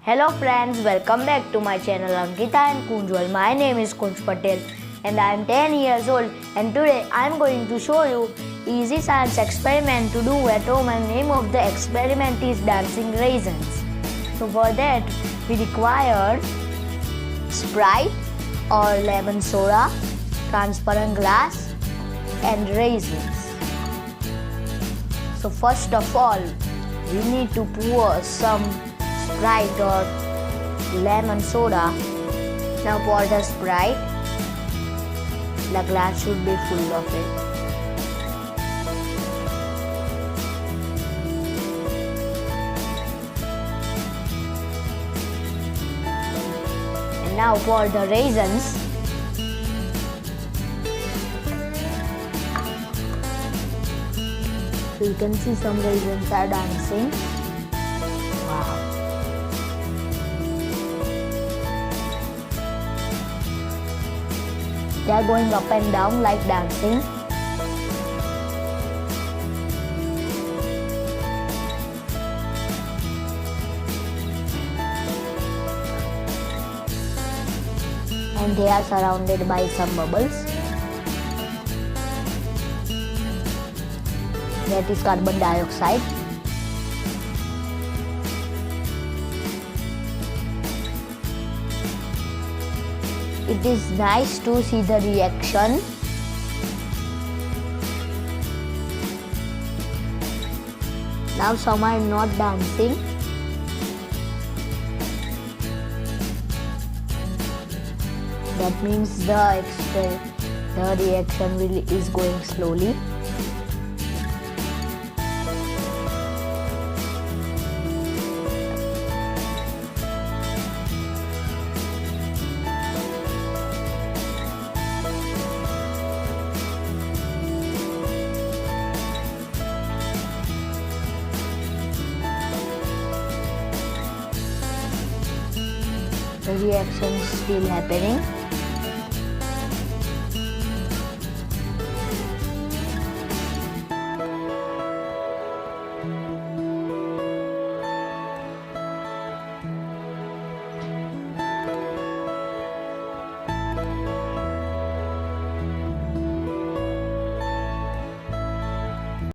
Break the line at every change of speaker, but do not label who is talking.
Hello friends, welcome back to my channel Ankita and Kunjwal. My name is Kunj Patel and I am 10 years old, and today I am going to show you easy science experiment to do at home, and name of the experiment is dancing raisins. So for that we require Sprite or lemon soda, transparent glass and raisins. So first of all we need to pour some Sprite or lemon soda. Now pour the Sprite. The glass should be full of it. And now pour the raisins. So you can see some raisins are dancing. Wow. They are going up and down like dancing. And they are surrounded by some bubbles. That is carbon dioxide. It is nice to see the reaction. Now some are not dancing. That means the reaction is going slowly. The reaction is still happening.